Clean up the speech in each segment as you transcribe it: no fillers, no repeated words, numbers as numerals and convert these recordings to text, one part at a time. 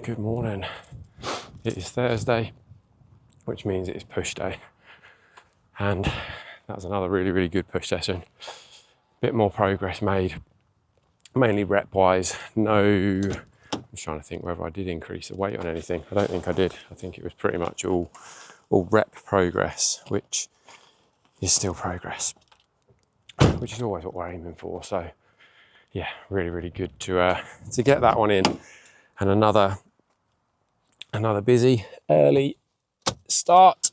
Good morning. It is Thursday, which means it is push day. And that was another really, really good push session. Bit more progress made, mainly rep-wise. I'm trying to think whether I did increase the weight on anything. I don't think I did. I think it was pretty much all rep progress, which is still progress, which is always what we're aiming for. So yeah, really, really good to get that one in. And another busy early start,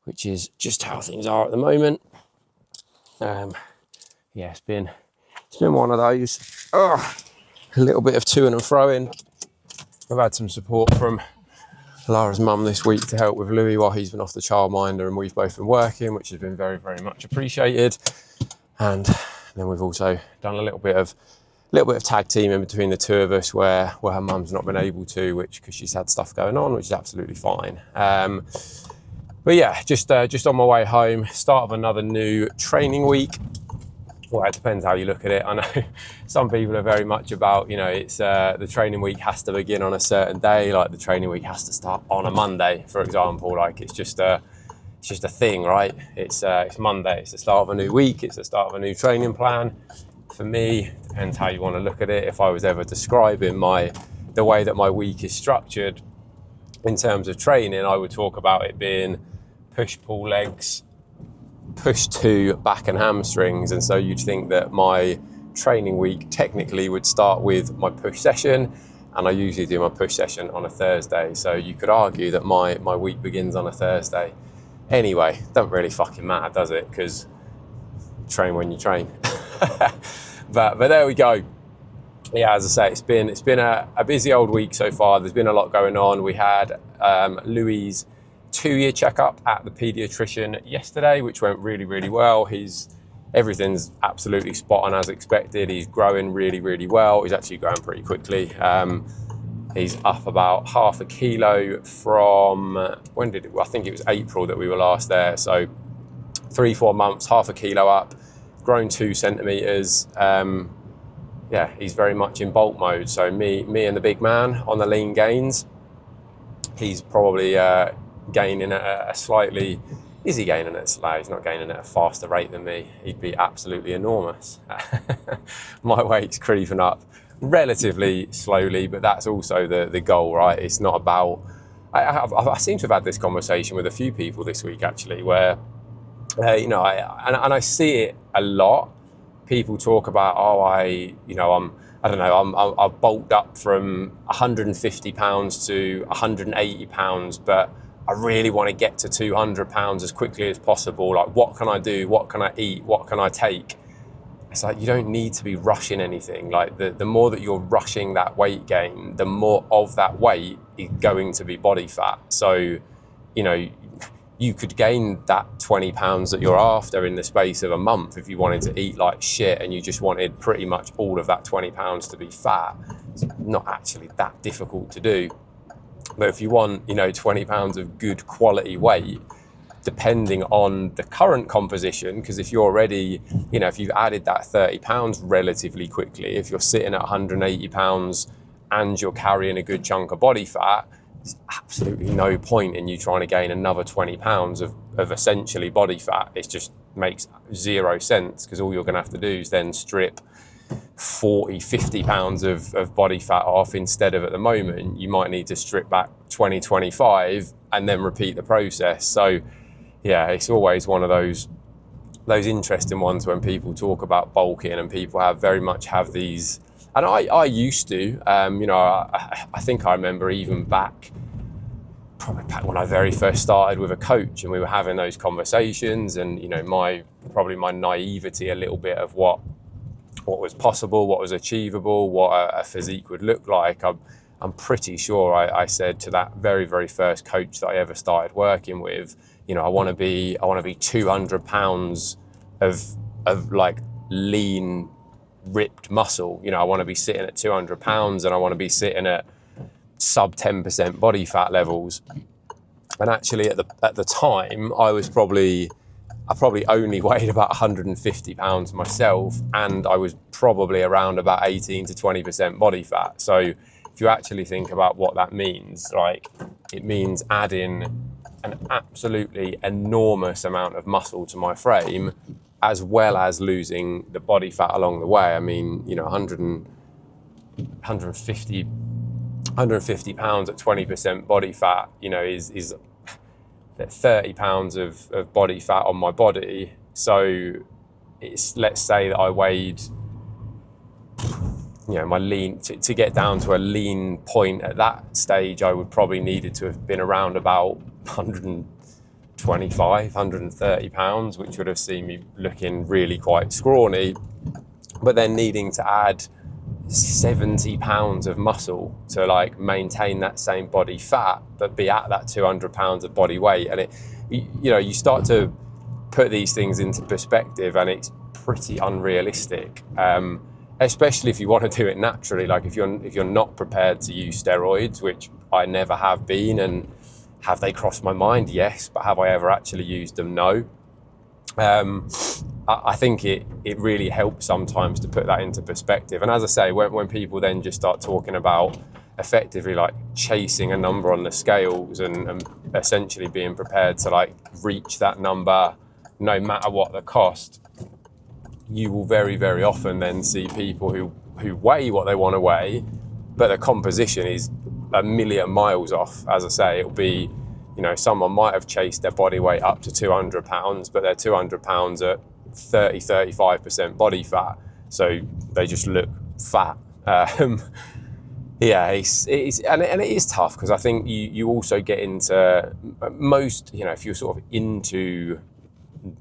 which is just how things are at the moment. It's been one of those. A little bit of to and fro in. I've had some support from Lara's mum this week to help with Louis while he's been off the childminder, and we've both been working, which has been very, very much appreciated. And then we've also done a little bit of tag team in between the two of us where her mum's not been able to, because she's had stuff going on, which is absolutely fine. But yeah, just on my way home, start of another new training week. Well, it depends how you look at it. I know some people are very much about, it's the training week has to begin on a certain day, like the training week has to start on a Monday, for example. Like it's just a thing, right? It's Monday, it's the start of a new week, it's the start of a new training plan. For me, depends how you want to look at it. If I was ever describing the way that my week is structured in terms of training, I would talk about it being push, pull legs, push to back and hamstrings. And so you'd think that my training week technically would start with my push session, and I usually do my push session on a Thursday. So you could argue that my week begins on a Thursday. Anyway, doesn't really fucking matter, does it? Because train when you train. But there we go. Yeah, as I say, it's been a busy old week so far. There's been a lot going on. We had Louis' 2-year checkup at the paediatrician yesterday, which went really, really well. Everything's absolutely spot on as expected. He's growing really, really well. He's actually growing pretty quickly. He's up about 0.5 kilo from, I think it was April that we were last there. So 3-4 months, 0.5 kilo up. Grown 2 centimeters. He's very much in bulk mode. So me and the big man on the lean gains. He's probably gaining at a slightly. Is he gaining at slow? He's not gaining at a faster rate than me. He'd be absolutely enormous. My weight's creeping up relatively slowly, but that's also the goal, right? It's not about. I seem to have had this conversation with a few people this week actually, where. I see it a lot. People talk about, I've bulked up from 150 pounds to 180 pounds, but I really want to get to 200 pounds as quickly as possible. Like, what can I do? What can I eat? What can I take? It's like, you don't need to be rushing anything. Like the more that you're rushing that weight gain, the more of that weight is going to be body fat. So, you could gain that 20 pounds that you're after in the space of a month if you wanted to eat like shit and you just wanted pretty much all of that 20 pounds to be fat. It's not actually that difficult to do. But if you want, 20 pounds of good quality weight, depending on the current composition, because if you're already, if you've added that 30 pounds relatively quickly, if you're sitting at 180 pounds and you're carrying a good chunk of body fat, there's absolutely no point in you trying to gain another 20 pounds of essentially body fat. It just makes zero sense, because all you're going to have to do is then strip 40, 50 pounds of body fat off, instead of, at the moment, you might need to strip back 20, 25 and then repeat the process. So yeah, it's always one of those interesting ones when people talk about bulking, and people very much have these. And I used to, I think I remember even probably back when I very first started with a coach, and we were having those conversations, and my naivety a little bit of what was possible, what was achievable, what a physique would look like. I'm pretty sure I said to that very, very first coach that I ever started working with, I want to be 200 pounds of like lean, ripped muscle. I want to be sitting at 200 pounds, and I want to be sitting at sub 10% body fat levels. And actually at the time, I probably only weighed about 150 pounds myself, and I was probably around about 18 to 20% body fat. So if you actually think about what that means, like it means adding an absolutely enormous amount of muscle to my frame, as well as losing the body fat along the way. I mean, 150 pounds at 20% body fat, is 30 pounds of body fat on my body. So it's, let's say that I weighed, my lean, to get down to a lean point at that stage, I would probably needed to have been around about 125, 130 pounds, which would have seen me looking really quite scrawny, but then needing to add 70 pounds of muscle to like maintain that same body fat, but be at that 200 pounds of body weight. And you start to put these things into perspective, and it's pretty unrealistic. Especially if you want to do it naturally. Like if you're not prepared to use steroids, which I never have been, and have they crossed my mind? Yes, but have I ever actually used them? No. I think it really helps sometimes to put that into perspective. And as I say, when people then just start talking about effectively like chasing a number on the scales and essentially being prepared to like reach that number no matter what the cost, you will very, very often then see people who weigh what they want to weigh, but the composition is a million miles off. As I say, it'll be, someone might have chased their body weight up to 200 pounds, but they're 200 pounds at 35% body fat. So they just look fat. Yeah, it's and it is tough, because I think you also get into most, if you're sort of into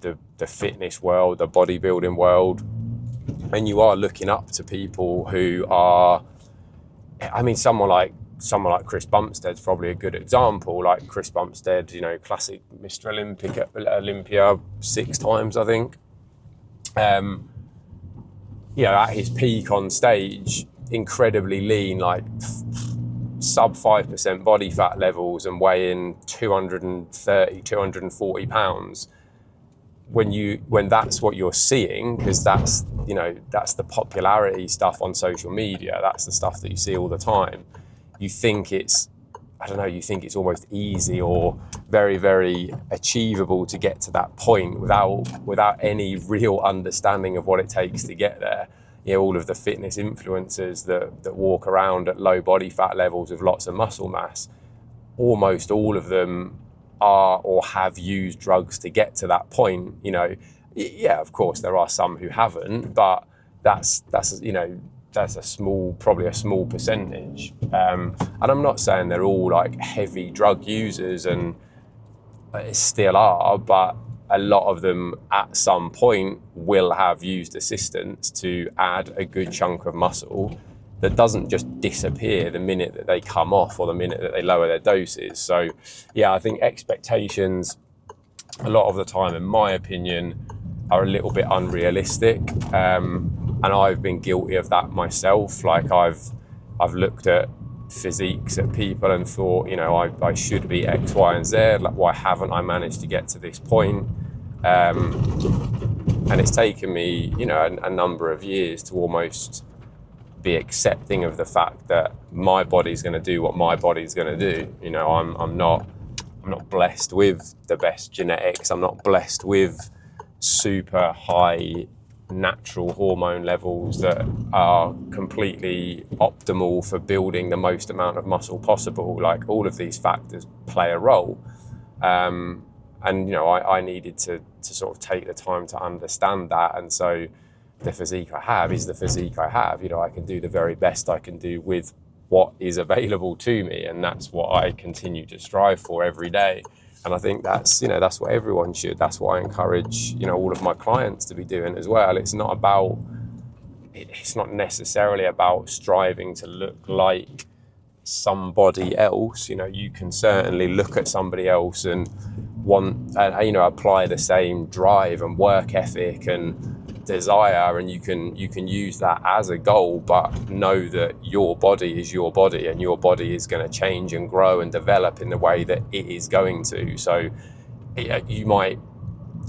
the fitness world, the bodybuilding world, and you are looking up to people who are, someone like Chris Bumstead's probably a good example. Like Chris Bumstead, classic Mr. Olympia 6 times, I think. At his peak on stage, incredibly lean, like sub 5% body fat levels, and weighing 230, 240 pounds. When that's what you're seeing, because that's the popularity stuff on social media, that's the stuff that you see all the time, you think it's almost easy or very, very achievable to get to that point without any real understanding of what it takes to get there. All of the fitness influencers that walk around at low body fat levels with lots of muscle mass, almost all of them are or have used drugs to get to that point. Yeah, of course there are some who haven't, but that's probably a small percentage. And I'm not saying they're all like heavy drug users, and still are, but a lot of them at some point will have used assistance to add a good chunk of muscle that doesn't just disappear the minute that they come off or the minute that they lower their doses. So yeah, I think expectations a lot of the time, in my opinion, are a little bit unrealistic. And I've been guilty of that myself. Like I've looked at physiques at people and thought, I should be X, Y, and Z. Like, why haven't I managed to get to this point? And it's taken me, a number of years to almost be accepting of the fact that my body's going to do what my body's going to do. I'm not blessed with the best genetics. I'm not blessed with super high natural hormone levels that are completely optimal for building the most amount of muscle possible. Like, all of these factors play a role. And I needed to sort of take the time to understand that. And so the physique I have is the physique I have. I can do the very best I can do with what is available to me, and that's what I continue to strive for every day. And I think that's what everyone should. That's what I encourage all of my clients to be doing as well. It's not necessarily about striving to look like somebody else. You can certainly look at somebody else and apply the same drive and work ethic and desire, and you can use that as a goal, but know that your body is your body, and your body is going to change and grow and develop in the way that it is going to. So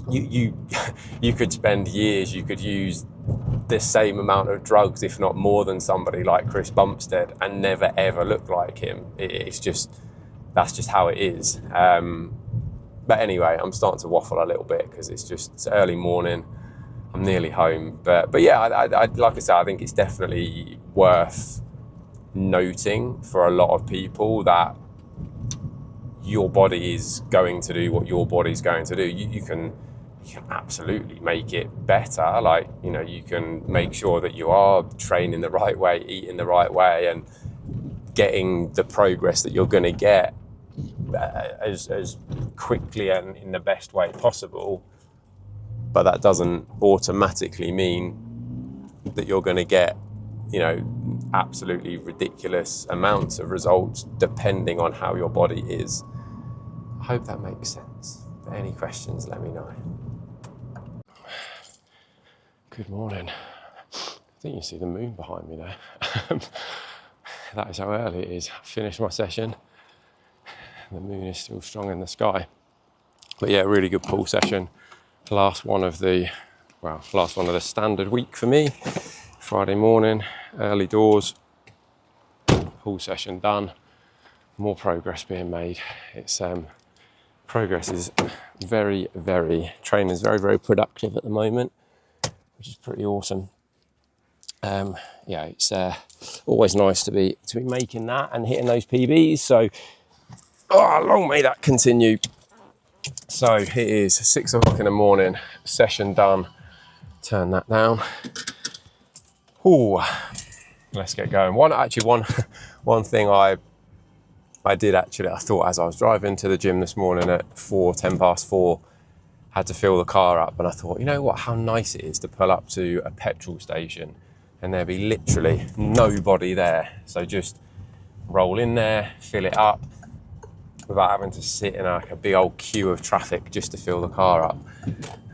you could spend years, you could use the same amount of drugs, if not more, than somebody like Chris Bumstead and never ever look like him. It's just, that's just how it is. But anyway, I'm starting to waffle a little bit because it's early morning. I'm nearly home. But yeah, I like I said, I think it's definitely worth noting for a lot of people that your body is going to do what your body's going to do. You can absolutely make it better. Like, you know, you can make sure that you are training the right way, eating the right way, and getting the progress that you're going to get as quickly and in the best way possible. But that doesn't automatically mean that you're going to get, you know, absolutely ridiculous amounts of results depending on how your body is. I hope that makes sense. If any questions, let me know. Good morning. I think you see the moon behind me there. That is how early it is. I finished my session. The moon is still strong in the sky. But yeah, really good pull session. Last one of the standard week for me. Friday morning, early doors, pull session done. More progress being made. It's progress is training's very productive at the moment, which is pretty awesome. Yeah, it's always nice to be making that and hitting those PBs. So, long may that continue. So it is 6 o'clock in the morning, session done. Turn that down. Ooh, let's get going. One thing I did actually, I thought as I was driving to the gym this morning at 10 past 4, had to fill the car up, and I thought, you know what, how nice it is to pull up to a petrol station and there be literally nobody there. So just roll in there, fill it up without having to sit in like a big old queue of traffic just to fill the car up.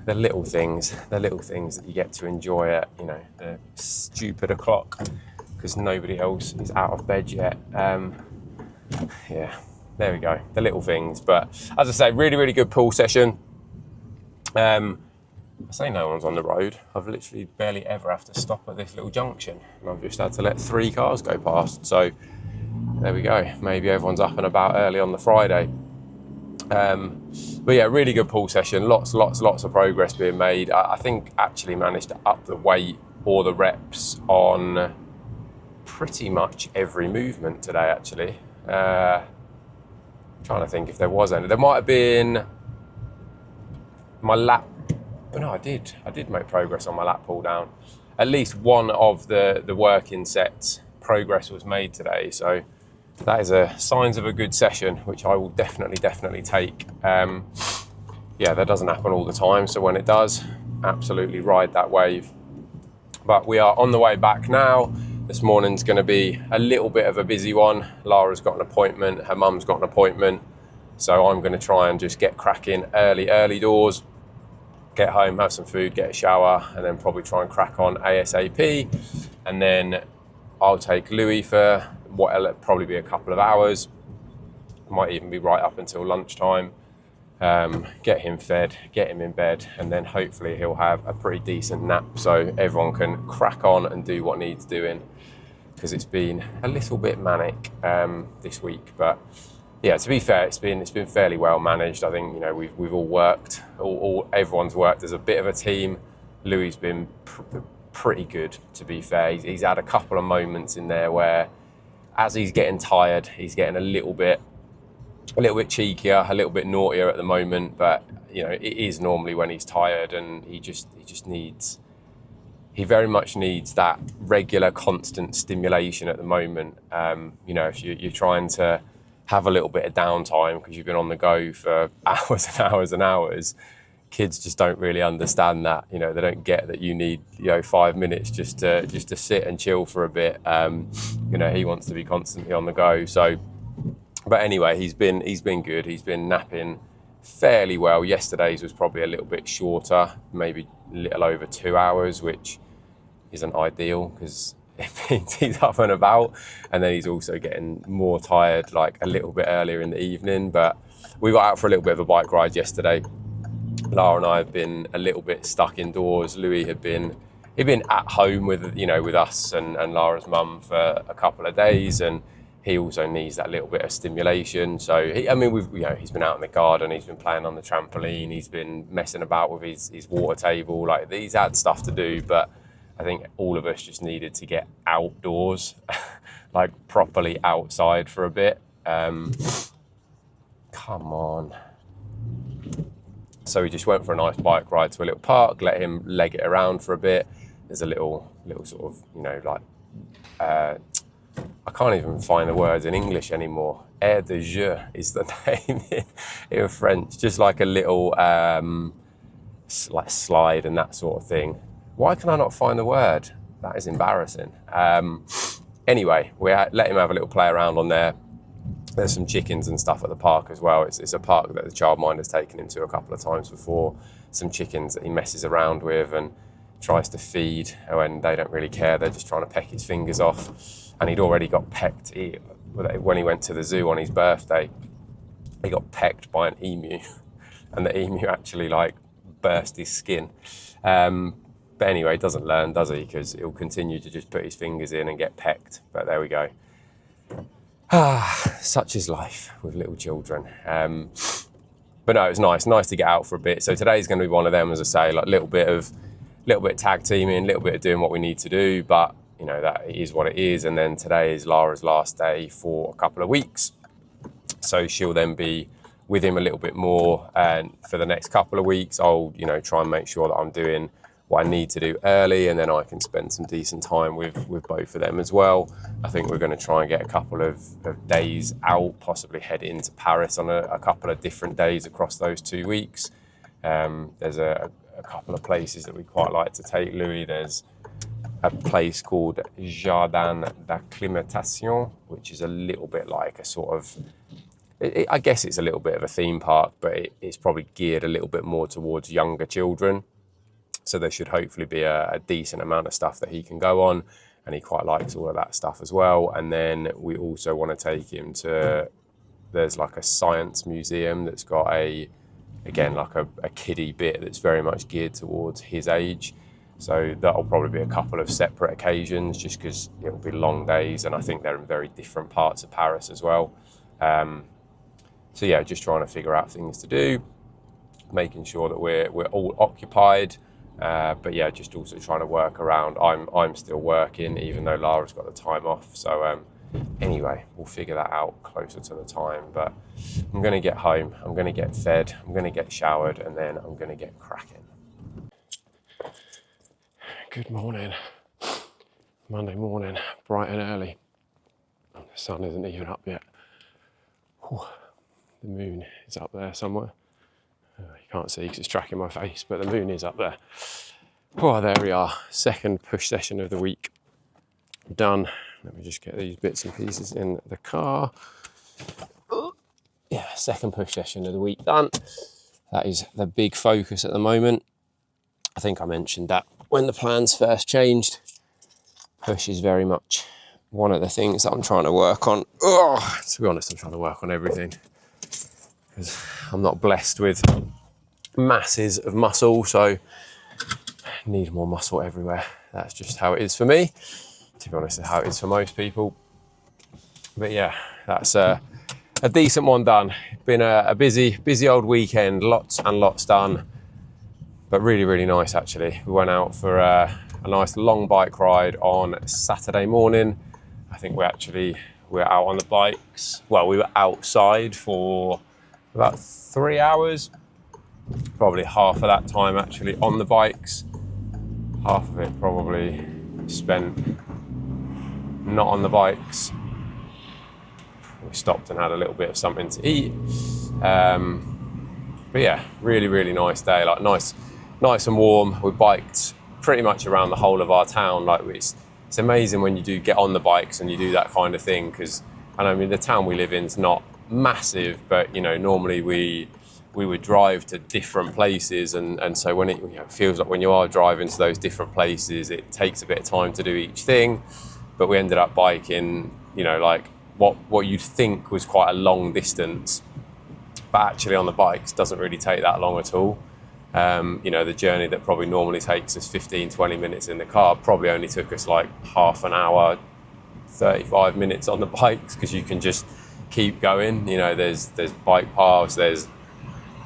The little things that you get to enjoy at, you know, the stupid o'clock because nobody else is out of bed yet. Yeah, there we go, the little things. But as I say, really good pull session. I say no one's on the road. I've literally barely ever have to stop at this little junction, and I've just had to let 3 cars go past. So there we go. Maybe everyone's up and about early on the Friday. But yeah, really good pull session. Lots of progress being made. I think actually managed to up the weight or the reps on pretty much every movement today, actually. Trying to think if there was any. There might have been my lat. But no, I did make progress on my lat pull down. At least one of the working sets progress was made today. So that is signs of a good session, which I will definitely take. Yeah, that doesn't happen all the time. So when it does, absolutely ride that wave. But we are on the way back now. This morning's going to be a little bit of a busy one. Lara's got an appointment. Her mum's got an appointment. So I'm going to try and just get cracking early doors. Get home, have some food, get a shower, and then probably try and crack on ASAP. And then I'll take Louis for what'll probably be a couple of hours. Might even be right up until lunchtime. Get him fed, get him in bed, and then hopefully he'll have a pretty decent nap so everyone can crack on and do what needs doing. Because it's been a little bit manic this week, but yeah, to be fair, it's been fairly well managed. I think, you know, we've all worked, everyone's worked as a bit of a team. Louis been pretty good, to be fair. He's had a couple of moments in there where, as he's getting tired, he's getting a little bit cheekier, a little bit naughtier at the moment. But you know, it is normally when he's tired, and he very much needs that regular, constant stimulation at the moment. You know, if you're trying to have a little bit of downtime because you've been on the go for hours and hours and hours, kids just don't really understand that. You know, they don't get that you need, you know, 5 minutes just to sit and chill for a bit. You know, he wants to be constantly on the go. So, but anyway, he's been good. He's been napping fairly well. Yesterday's was probably a little bit shorter, maybe a little over 2 hours, which isn't ideal because it means he's up and about, and then he's also getting more tired like a little bit earlier in the evening. But we got out for a little bit of a bike ride yesterday. Lara and I have been a little bit stuck indoors. Louis had been he'd been at home with, you know, with us and Lara's mum for a couple of days, and he also needs that little bit of stimulation. So he's been out in the garden, he's been playing on the trampoline, he's been messing about with his water table. Like, he's had stuff to do, but I think all of us just needed to get outdoors, like properly outside for a bit. Come on. So we just went for a nice bike ride to a little park, let him leg it around for a bit. There's a little sort of, you know, like, I can't even find the words in English anymore. Aire de jeu is the name in French. Just like a little like slide and that sort of thing. Why can I not find the word? That is embarrassing. Anyway, we let him have a little play around on there. There's some chickens and stuff at the park as well. It's a park that the childminder's taken him to a couple of times before. Some chickens that he messes around with and tries to feed when they don't really care. They're just trying to peck his fingers off. And he'd already got pecked. When he went to the zoo on his birthday, he got pecked by an emu. And the emu actually, like, burst his skin. But anyway, he doesn't learn, does he? Because he'll continue to just put his fingers in and get pecked. But there we go. Such is life with little children. But no, it was nice to get out for a bit. So today's going to be one of them, as I say, like little bit of tag teaming, a little bit of doing what we need to do. But you know, that is what it is. And then today is Lara's last day for a couple of weeks. So she'll then be with him a little bit more. And for the next couple of weeks, I'll, you know, try and make sure that I'm doing what I need to do early, and then I can spend some decent time with both of them as well. I think we're going to try and get a couple of days out, possibly head into Paris on a couple of different days across those 2 weeks. There's a couple of places that we quite like to take Louis. There's a place called Jardin d'Acclimatation, which is a little bit like a sort of, I guess it's a little bit of a theme park, but it's probably geared a little bit more towards younger children. So there should hopefully be a decent amount of stuff that he can go on, and he quite likes all of that stuff as well. And then we also want to take him to, there's like a science museum that's got again, like a kiddie bit that's very much geared towards his age. So that'll probably be a couple of separate occasions, just because it'll be long days, and I think they're in very different parts of Paris as well. So yeah, just trying to figure out things to do, making sure that we're all occupied. But yeah, just also trying to work around. I'm still working, even though Lara's got the time off. So anyway, we'll figure that out closer to the time. But I'm going to get home, I'm going to get fed, I'm going to get showered, and then I'm going to get cracking. Good morning. Monday morning, bright and early. The sun isn't even up yet. Whew. The moon is up there somewhere. You can't see because it's tracking my face, but the moon is up there. Oh, there we are. Second push session of the week done. Let me just get these bits and pieces in the car. Yeah, second push session of the week done. That is the big focus at the moment. I think I mentioned that when the plans first changed. Push is very much one of the things that I'm trying to work on. Oh, to be honest, I'm trying to work on everything, because I'm not blessed with masses of muscle, so I need more muscle everywhere. That's just how it is for me. To be honest, it's how it is for most people. But yeah, that's a decent one done. Been a busy old weekend, lots and lots done, but really, really nice actually. We went out for a nice long bike ride on Saturday morning. I think we're out on the bikes. Well, we were outside for about 3 hours, probably half of that time actually on the bikes, half of it probably spent not on the bikes. We stopped and had a little bit of something to eat, but yeah, really, really nice day, like nice and warm. We biked pretty much around the whole of our town. Like, it's amazing when you do get on the bikes and you do that kind of thing, because, and I mean, the town we live in is not massive, but you know, normally we would drive to different places, and so when it feels like when you are driving to those different places, it takes a bit of time to do each thing. But we ended up biking, like what you'd think was quite a long distance, but actually on the bikes doesn't really take that long at all. You know, the journey that probably normally takes us 15, 20 minutes in the car probably only took us like half an hour, 35 minutes on the bikes, because you can just keep going. You know, there's bike paths, there's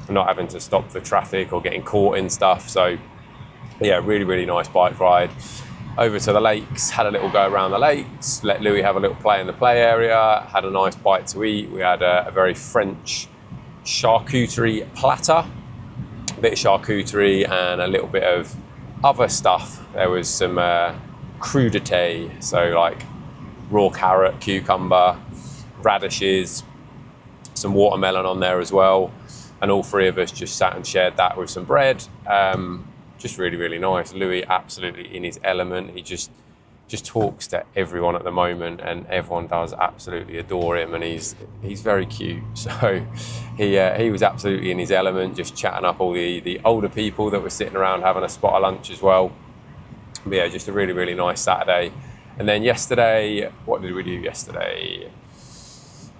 not having to stop for traffic or getting caught in stuff. So yeah, really, really nice bike ride. Over to the lakes, had a little go around the lakes, let Louis have a little play in the play area, had a nice bite to eat. We had a very French charcuterie platter, a bit of charcuterie and a little bit of other stuff. There was some crudité, so like raw carrot, cucumber, radishes, some watermelon on there as well. And all three of us just sat and shared that with some bread. Just really, really nice. Louis absolutely in his element. He just talks to everyone at the moment, and everyone does absolutely adore him, and he's very cute. So he was absolutely in his element, just chatting up all the older people that were sitting around having a spot of lunch as well. But yeah, just a really, really nice Saturday. And then yesterday, what did we do yesterday?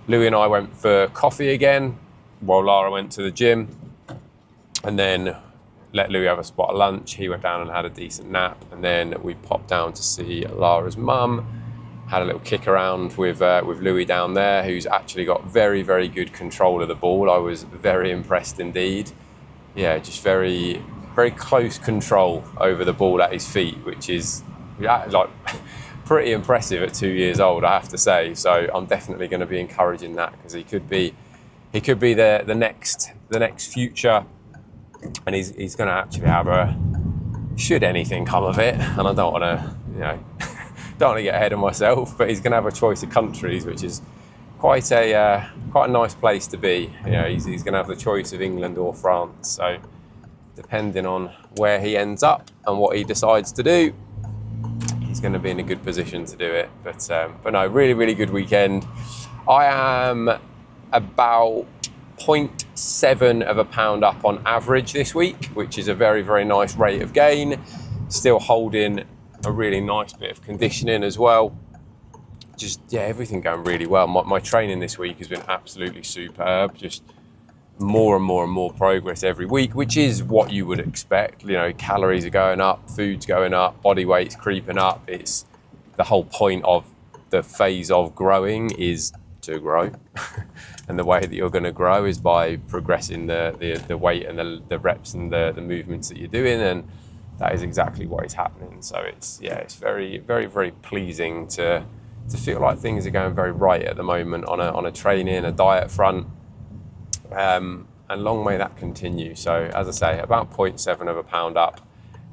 Louis and I went for coffee again while Lara went to the gym, and then let Louis have a spot of lunch. He went down and had a decent nap, and then we popped down to see Lara's mum. Had a little kick around with Louis down there, who's actually got very, very good control of the ball. I was very impressed indeed. Yeah, just very, very close control over the ball at his feet, which is like pretty impressive at 2 years old, I have to say. So I'm definitely going to be encouraging that, because he could be the next future. And he's going to actually have should anything come of it, and I don't want to, don't want to get ahead of myself, but he's going to have a choice of countries, which is quite a nice place to be. You know, he's going to have the choice of England or France. So depending on where he ends up and what he decides to do, he's going to be in a good position to do it. But no, really, really good weekend. I am about 0.7 of a pound up on average this week, which is a very, very nice rate of gain. Still holding a really nice bit of conditioning as well. Just, yeah, everything going really well. My training this week has been absolutely superb. Just more and more and more progress every week, which is what you would expect. You know, calories are going up, food's going up, body weight's creeping up. It's the whole point of the phase of growing is to grow. And the way that you're going to grow is by progressing the weight and the reps and the movements that you're doing, and that is exactly what is happening. So it's very, very, very pleasing to feel like things are going very right at the moment on a training, a diet front, and long may that continue. So as I say, about 0.7 of a pound up,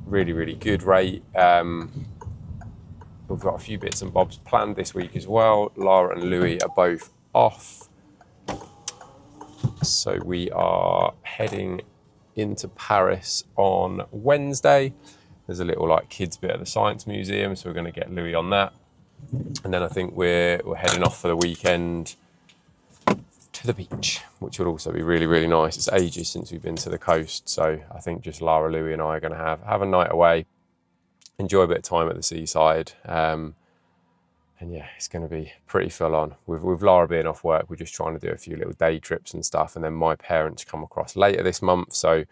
really, really good rate. We've got a few bits and bobs planned this week as well. Lara and Louis are both off. So we are heading into Paris on Wednesday. There's a little like kids bit at the Science Museum, so we're going to get Louis on that. And then I think we're heading off for the weekend to the beach, which will also be really, really nice. It's ages since we've been to the coast, so I think just Lara, Louis and I are going to have a night away, enjoy a bit of time at the seaside. And yeah, it's going to be pretty full on. With Lara being off work, we're just trying to do a few little day trips and stuff. And then my parents come across later this month. So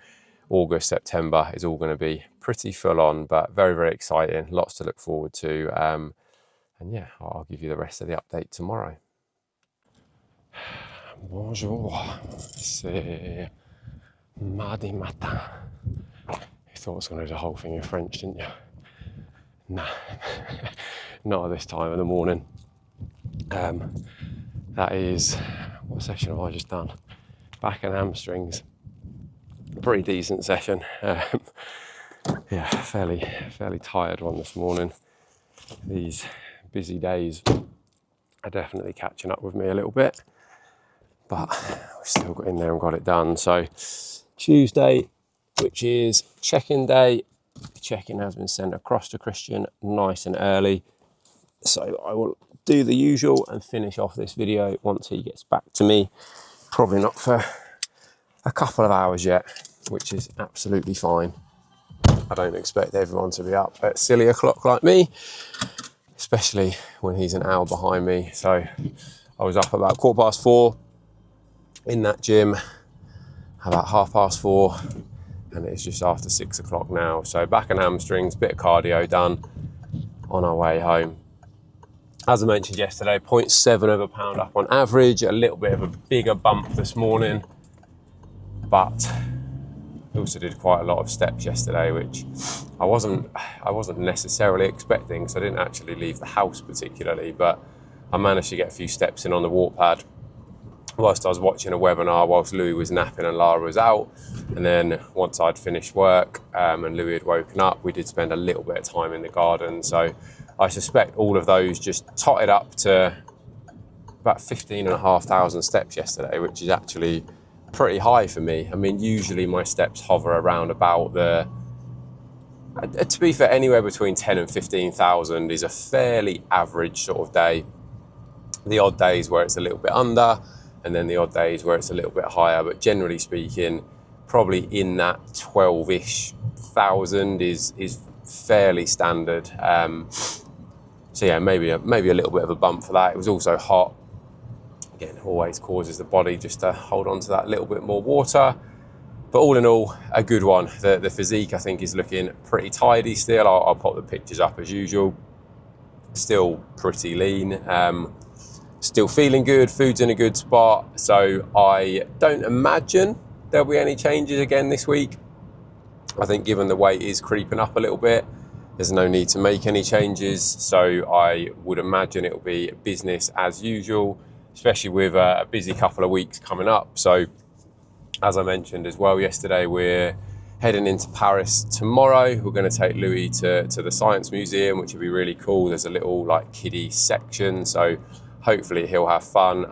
August, September is all going to be pretty full on, but very, very exciting. Lots to look forward to. And yeah, I'll give you the rest of the update tomorrow. Bonjour, c'est mardi matin. You thought I was going to do the whole thing in French, didn't you? Nah, not at this time of the morning. That is, what session have I just done? Back and hamstrings. Pretty decent session. Yeah, fairly tired one this morning. These busy days are definitely catching up with me a little bit, but we've still got in there and got it done. So Tuesday, which is check-in day. The check-in has been sent across to Christian nice and early. So I will do the usual and finish off this video once he gets back to me. Probably not for a couple of hours yet, which is absolutely fine. I don't expect everyone to be up at silly o'clock like me, especially when he's an hour behind me. So I was up about 4:15 in that gym, about 4:30 and it's just after 6 o'clock now. So back and hamstrings, bit of cardio done on our way home. As I mentioned yesterday, 0.7 of a pound up on average, a little bit of a bigger bump this morning, but I also did quite a lot of steps yesterday, which I wasn't necessarily expecting, because I didn't actually leave the house particularly, but I managed to get a few steps in on the walk pad whilst I was watching a webinar, whilst Louis was napping and Lara was out. And then once I'd finished work and Louis had woken up, we did spend a little bit of time in the garden. So I suspect all of those just totted up to about 15,500 steps yesterday, which is actually pretty high for me. I mean, usually my steps hover around about to be fair, anywhere between 10 and 15,000 is a fairly average sort of day. The odd days where it's a little bit under, and then the odd days where it's a little bit higher, but generally speaking, probably in that 12-ish thousand is fairly standard. So yeah, maybe a little bit of a bump for that. It was also hot. Again, always causes the body just to hold on to that little bit more water. But all in all, a good one. The physique, I think, is looking pretty tidy still. I'll pop the pictures up as usual. Still pretty lean. Still feeling good, food's in a good spot, so I don't imagine there'll be any changes again this week. I think given the weight is creeping up a little bit, there's no need to make any changes, so I would imagine it'll be business as usual, especially with a busy couple of weeks coming up. So as I mentioned as well yesterday, we're heading into Paris tomorrow. We're going to take Louis to the Science Museum, which will be really cool. There's a little like kiddie section, so hopefully he'll have fun.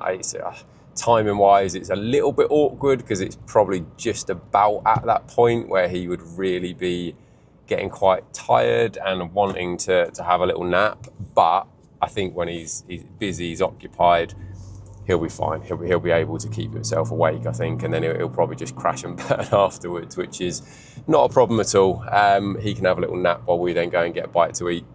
Timing wise, it's a little bit awkward because it's probably just about at that point where he would really be getting quite tired and wanting to have a little nap. But I think when he's busy, he's occupied, he'll be fine. He'll be able to keep himself awake, I think, and then he'll probably just crash and burn afterwards, which is not a problem at all. He can have a little nap while we then go and get a bite to eat.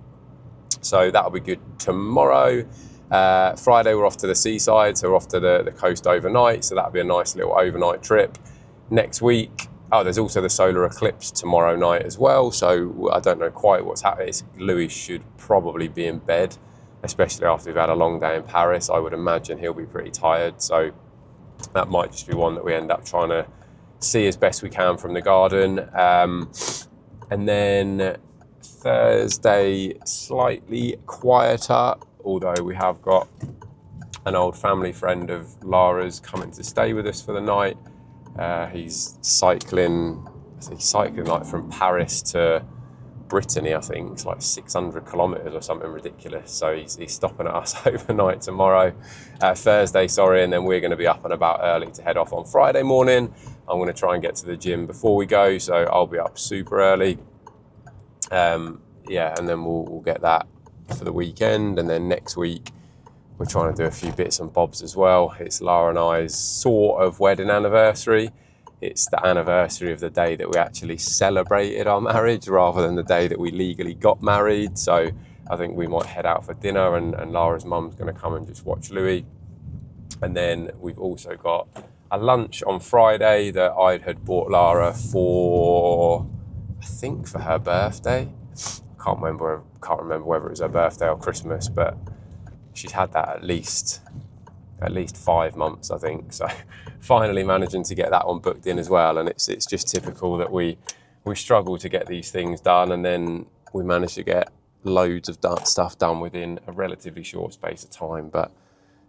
So that'll be good tomorrow. Friday we're off to the seaside, so we're off to the coast overnight, so that'll be a nice little overnight trip. Next week, there's also the solar eclipse tomorrow night as well, so I don't know quite what's happening. Louis should probably be in bed, especially after we've had a long day in Paris. I would imagine he'll be pretty tired, so that might just be one that we end up trying to see as best we can from the garden. And then Thursday, slightly quieter, although we have got an old family friend of Lara's coming to stay with us for the night. He's cycling like from Paris to Brittany, I think. It's like 600 kilometres or something ridiculous. So he's stopping at us overnight tomorrow, Thursday, and then we're going to be up and about early to head off on Friday morning. I'm going to try and get to the gym before we go, so I'll be up super early. And then we'll get that for the weekend, and then next week we're trying to do a few bits and bobs as well. It's Lara and I's sort of wedding anniversary. It's the anniversary of the day that we actually celebrated our marriage rather than the day that we legally got married. So I think we might head out for dinner, and Lara's mum's going to come and just watch Louis. And then we've also got a lunch on Friday that I had bought Lara for, I think, for her birthday. Can't remember whether it was her birthday or Christmas, but she's had that at least 5 months, I think. So finally managing to get that one booked in as well. And it's just typical that we struggle to get these things done, and then we manage to get loads of stuff done within a relatively short space of time. But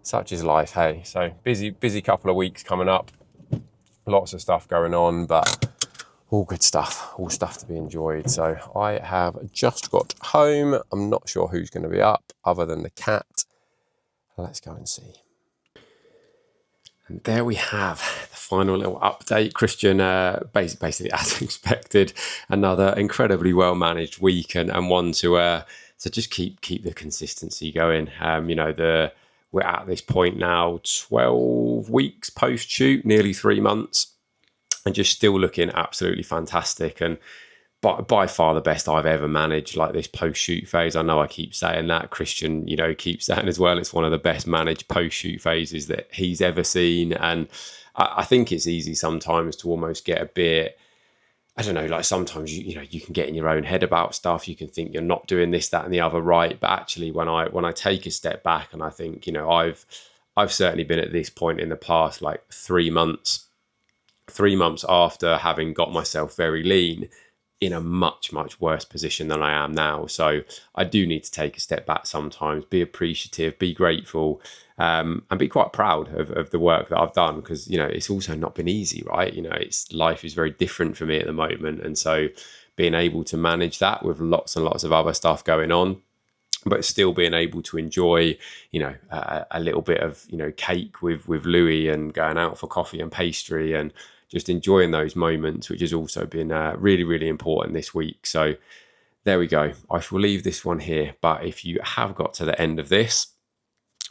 such is life, hey. So busy couple of weeks coming up. Lots of stuff going on, but all good stuff, all stuff to be enjoyed. So I have just got home. I'm not sure who's going to be up other than the cat. Let's go and see. And there we have the final little update. Christian, basically as expected, another incredibly well managed week, and one to just keep the consistency going. We're at this point now, 12 weeks post shoot, nearly 3 months. And just still looking absolutely fantastic, and by far the best I've ever managed, like this post-shoot phase. I know I keep saying that. Christian, keeps saying as well, it's one of the best managed post-shoot phases that he's ever seen. And I think it's easy sometimes to almost get a bit I don't know, like sometimes you know you can get in your own head about stuff. You can think you're not doing this, that, and the other right. But actually, when I take a step back and I think, you know, I've certainly been at this point in the past, like 3 months after having got myself very lean, in a much, much worse position than I am now. So I do need to take a step back sometimes, be appreciative, be grateful, and be quite proud of the work that I've done, because, you know, it's also not been easy, right? You know, life is very different for me at the moment. And so being able to manage that with lots and lots of other stuff going on, but still being able to enjoy, you know, a little bit of, you know, cake with Louis, and going out for coffee and pastry, and just enjoying those moments, which has also been really, really important this week. So there we go. I shall leave this one here. But if you have got to the end of this,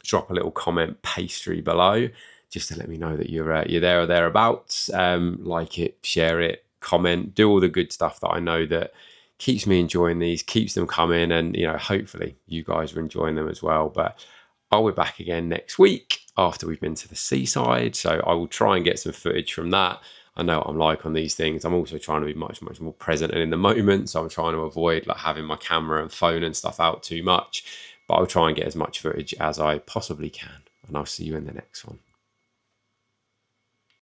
drop a little comment pastry below, just to let me know that you're there or thereabouts. Like it, share it, comment, do all the good stuff that I know that keeps me enjoying these, keeps them coming, and, you know, hopefully you guys are enjoying them as well. But I'll be back again next week after we've been to the seaside, so I will try and get some footage from that. I know what I'm like on these things. I'm also trying to be much, much more present and in the moment, so I'm trying to avoid like having my camera and phone and stuff out too much, but I'll try and get as much footage as I possibly can, and I'll see you in the next one.